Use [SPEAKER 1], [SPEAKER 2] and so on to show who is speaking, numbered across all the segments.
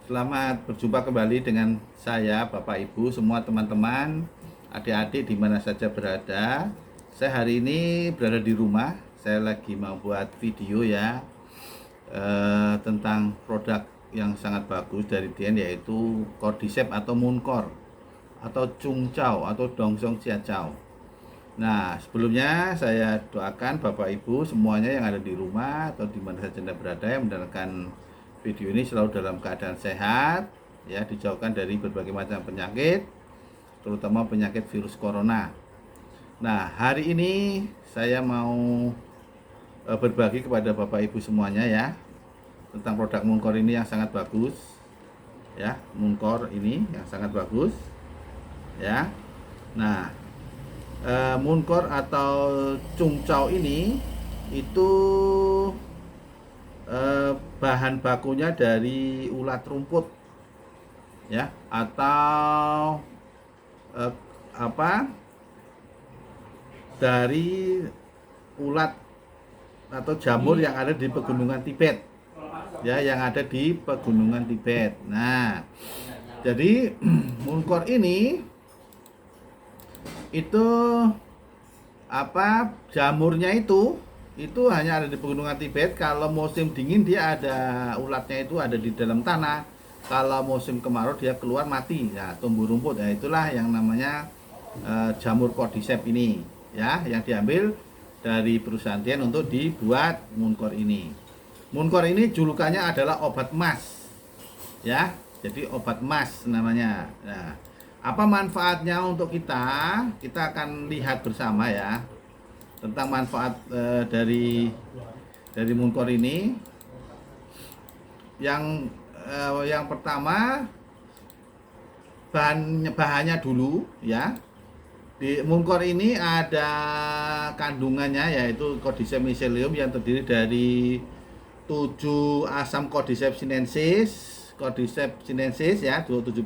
[SPEAKER 1] Selamat berjumpa kembali dengan saya, Bapak Ibu, semua teman-teman, adik-adik di mana saja berada. Saya hari ini berada di rumah. Saya lagi mau buat video ya tentang produk yang sangat bagus dari Dian, yaitu Cordyceps atau Mooncor atau Chung Chao atau Dongsong Cia Chao. Nah, sebelumnya saya doakan Bapak Ibu semuanya yang ada di rumah atau di mana saja Anda berada yang mendengarkan video ini selalu dalam keadaan sehat, ya, dijauhkan dari berbagai macam penyakit, terutama penyakit virus corona. Nah, hari ini saya mau berbagi kepada Bapak Ibu semuanya ya tentang produk Mooncor ini yang sangat bagus. Ya, Mooncor ini yang sangat bagus. Ya. Nah, Mooncor atau Chung Chao ini itu bahan bakunya dari ulat rumput ya, atau dari ulat atau jamur yang ada di pegunungan Tibet ya, yang ada di pegunungan Tibet. Nah, jadi Mooncor ini itu jamurnya itu hanya ada di pegunungan Tibet. Kalau musim dingin dia ada ulatnya, itu ada di dalam tanah. Kalau musim kemarau dia keluar mati ya, tumbuh rumput ya. Itulah yang namanya jamur Cordyceps ini ya, yang diambil dari perusahaan Dian untuk dibuat Mooncor ini. Mooncor ini julukannya adalah obat emas ya, jadi obat emas namanya. Nah, apa manfaatnya untuk kita? Kita akan lihat bersama ya tentang manfaat dari Mooncor ini. Yang pertama, bahannya dulu ya. Di Mooncor ini ada kandungannya, yaitu Cordyceps mycelium yang terdiri dari 7 asam Cordyceps sinensis ya, 27%,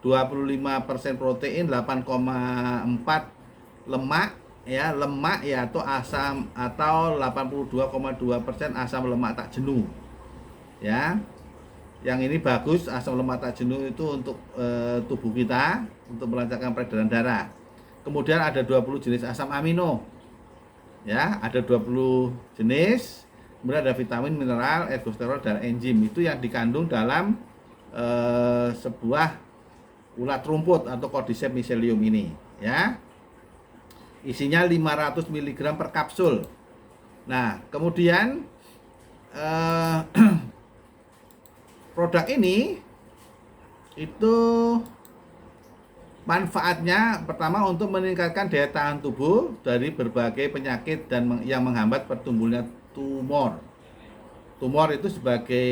[SPEAKER 1] 25% protein, 8,4 lemak ya, atau asam, atau 82,2% asam lemak tak jenuh ya. Yang ini bagus, asam lemak tak jenuh itu untuk tubuh kita, untuk melancarkan peredaran darah. Kemudian ada 20 jenis asam amino ya, ada 20 jenis. Kemudian ada vitamin, mineral, ergosterol, dan enzim. Itu yang dikandung dalam sebuah ulat rumput atau Cordyceps mycelium ini ya. Isinya 500 mg per kapsul. Nah, kemudian produk ini itu manfaatnya pertama untuk meningkatkan daya tahan tubuh dari berbagai penyakit dan yang menghambat pertumbuhannya tumor. Tumor itu sebagai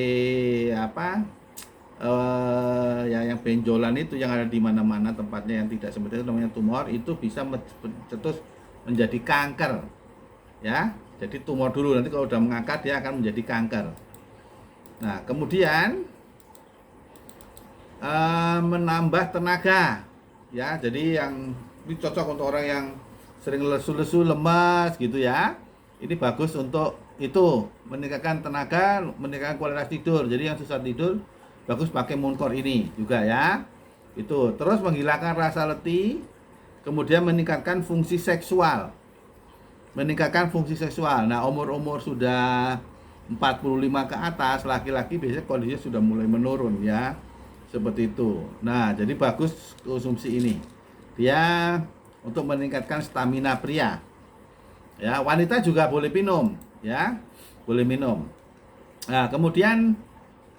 [SPEAKER 1] yang benjolan itu yang ada di mana-mana tempatnya yang tidak seperti itu, namanya tumor. Itu bisa mencetus menjadi kanker ya. Jadi tumor dulu, nanti kalau udah mengakar dia akan menjadi kanker. Nah, kemudian menambah tenaga ya. Jadi yang ini cocok untuk orang yang sering lesu-lesu, lemas gitu ya. Ini bagus untuk itu, meningkatkan tenaga, meningkatkan kualitas tidur. Jadi yang susah tidur bagus pakai Mooncor ini juga ya. Itu terus menghilangkan rasa letih, kemudian meningkatkan fungsi seksual. Nah, umur sudah 45 ke atas laki-laki biasanya kondisinya sudah mulai menurun ya, seperti itu. Nah, jadi bagus konsumsi ini. Dia untuk meningkatkan stamina pria ya. Wanita juga boleh minum ya, boleh minum. Nah, kemudian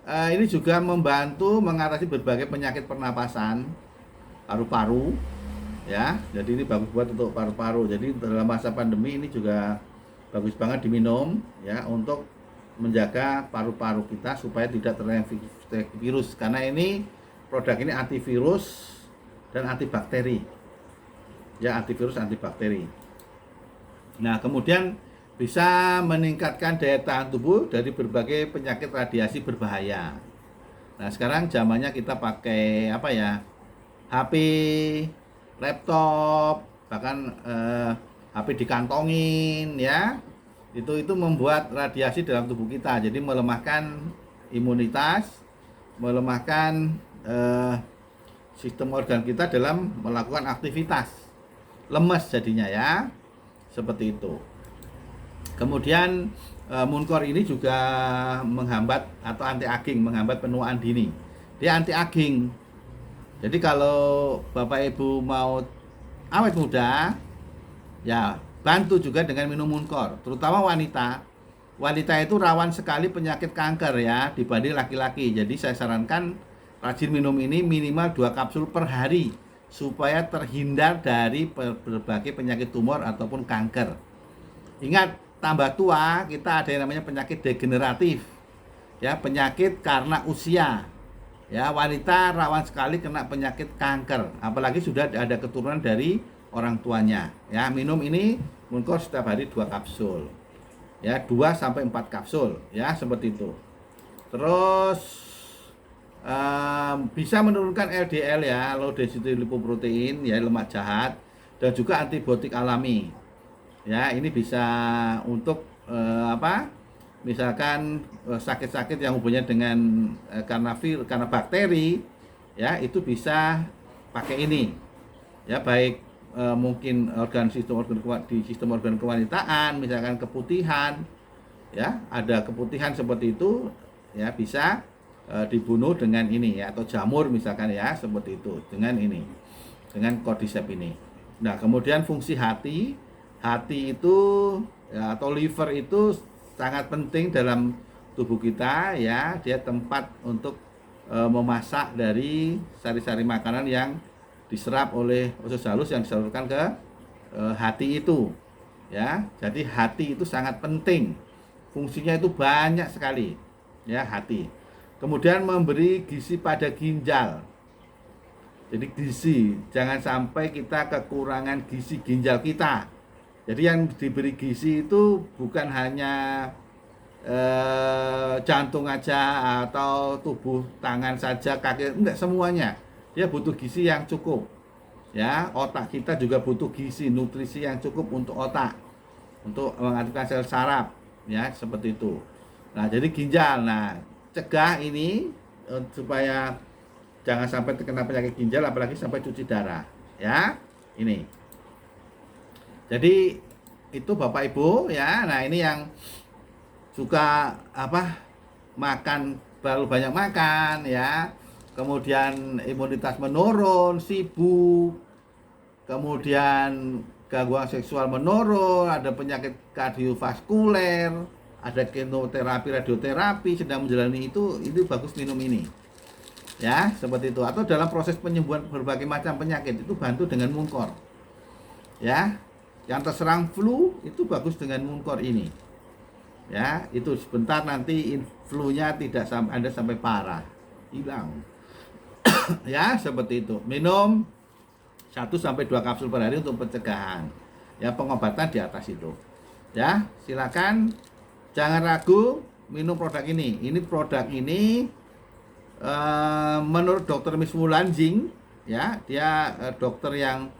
[SPEAKER 1] ini juga membantu mengatasi berbagai penyakit pernapasan, paru-paru ya. Jadi ini bagus buat untuk paru-paru. Jadi dalam masa pandemi ini juga bagus banget diminum ya, untuk menjaga paru-paru kita supaya tidak terinfeksi virus, karena ini produk ini antivirus dan antibakteri ya, antivirus antibakteri. Nah, kemudian bisa meningkatkan daya tahan tubuh dari berbagai penyakit radiasi berbahaya. Nah, sekarang zamannya kita pakai HP, laptop, bahkan HP dikantongin ya. Itu membuat radiasi dalam tubuh kita, jadi melemahkan imunitas melemahkan sistem organ kita dalam melakukan aktivitas, lemes jadinya ya, seperti itu. Kemudian Muncor ini juga menghambat atau anti aging, menghambat penuaan dini. Dia anti aging. Jadi kalau Bapak Ibu mau awet muda, ya bantu juga dengan minum Muncor, terutama wanita. Wanita itu rawan sekali penyakit kanker ya dibanding laki-laki. Jadi saya sarankan rajin minum ini minimal 2 kapsul per hari supaya terhindar dari berbagai penyakit tumor ataupun kanker. Ingat, tambah tua kita ada yang namanya penyakit degeneratif. Ya, penyakit karena usia. Ya, wanita rawan sekali kena penyakit kanker, apalagi sudah ada keturunan dari orang tuanya. Ya, minum ini Muncor setiap hari 2 kapsul. Ya, 2 sampai 4 kapsul ya, seperti itu. Terus bisa menurunkan LDL ya, low density lipoprotein ya, lemak jahat, dan juga antibiotik alami. Ya, ini bisa untuk misalkan sakit-sakit yang hubungannya dengan karena bakteri ya, itu bisa pakai ini. Ya, baik mungkin di sistem organ kewanitaan, misalkan keputihan ya, ada keputihan seperti itu ya, bisa dibunuh dengan ini ya, atau jamur misalkan ya, seperti itu dengan ini, dengan Cordyceps ini. Nah, kemudian fungsi hati itu ya, atau liver itu sangat penting dalam tubuh kita ya, dia tempat untuk memasak dari sari-sari makanan yang diserap oleh usus halus yang disalurkan ke hati itu ya. Jadi hati itu sangat penting, fungsinya itu banyak sekali ya, hati. Kemudian memberi gizi pada ginjal. Jadi gizi, jangan sampai kita kekurangan gizi ginjal kita. Jadi yang diberi gizi itu bukan hanya jantung aja atau tubuh tangan saja, kaki, enggak, semuanya. Dia butuh gizi yang cukup. Ya, otak kita juga butuh gizi, nutrisi yang cukup untuk otak, untuk mengaktifkan sel saraf, ya, seperti itu. Nah, jadi ginjal. Nah, cegah ini supaya jangan sampai terkena penyakit ginjal, apalagi sampai cuci darah, ya. Ini. Jadi itu Bapak Ibu ya. Nah, ini yang suka makan, terlalu banyak makan ya, kemudian imunitas menurun, sibuk, kemudian gangguan seksual menurun, ada penyakit kardiovaskuler, ada kemoterapi, radioterapi, sedang menjalani itu bagus minum ini ya, seperti itu. Atau dalam proses penyembuhan berbagai macam penyakit itu bantu dengan Muncor ya. Yang terserang flu itu bagus dengan Muncor ini ya. Itu sebentar nanti flu-nya tidak Anda sampai parah, hilang ya, seperti itu. Minum 1-2 kapsul per hari untuk pencegahan ya, pengobatan di atas itu ya. Silakan, jangan ragu minum produk ini. Produk ini menurut Dr. Miss Wulanjing ya, dia dokter yang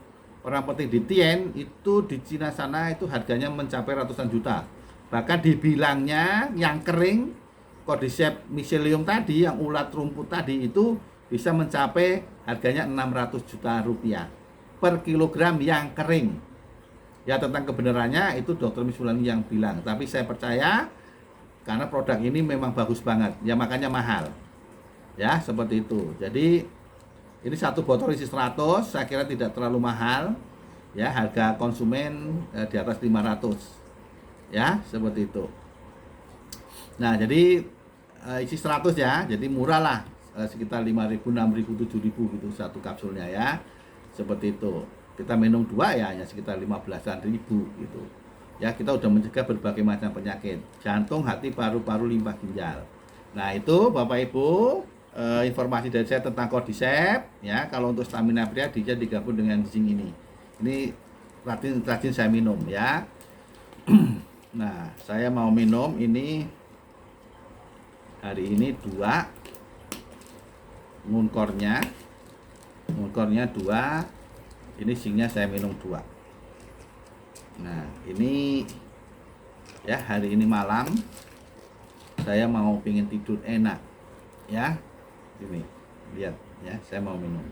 [SPEAKER 1] orang penting di Tien, itu di Cina sana itu harganya mencapai ratusan juta. Bahkan dibilangnya yang kering Cordyceps mycelium tadi, yang ulat rumput tadi, itu bisa mencapai harganya 600 juta rupiah per kilogram yang kering. Ya, tentang kebenarannya itu Dr. Miss Wulanjing yang bilang, tapi saya percaya karena produk ini memang bagus banget ya, makanya mahal ya, seperti itu. Jadi ini satu botol isi 100, saya kira tidak terlalu mahal ya, harga konsumen di atas 500 ya, seperti itu. Nah, jadi isi 100 ya, jadi murah lah, sekitar 5.000, 6.000, 7.000 gitu satu kapsulnya ya, seperti itu. Kita minum 2 ya hanya sekitar 15-an ribu gitu ya. Kita udah mencegah berbagai macam penyakit jantung, hati, paru-paru, limpa, ginjal. Nah, itu Bapak Ibu informasi dari saya tentang Cordyceps ya. Kalau untuk stamina pria dia digabung dengan zinc ini. Ini rajin saya minum ya. Nah, saya mau minum ini hari ini 2 Muncornya 2, ini zincnya saya minum 2. Nah, ini ya, hari ini malam saya mau pingin tidur enak ya. Ini, lihat ya, saya mau minum.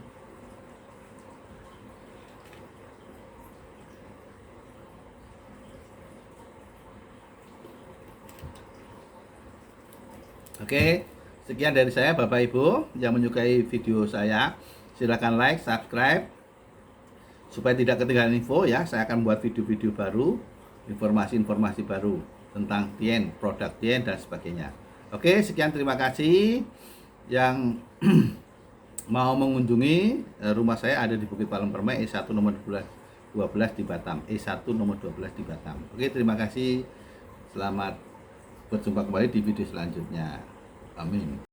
[SPEAKER 1] Oke, sekian dari saya Bapak Ibu yang menyukai video saya. Silakan like, subscribe supaya tidak ketinggalan info ya. Saya akan buat video-video baru, informasi-informasi baru tentang Tien, produk Tien dan sebagainya. Oke, sekian, terima kasih yang mau mengunjungi rumah saya ada di Bukit Palem Permai E1 nomor 12 di Batam. E1 nomor 12 di Batam. Oke, terima kasih. Selamat berjumpa kembali di video selanjutnya. Amin.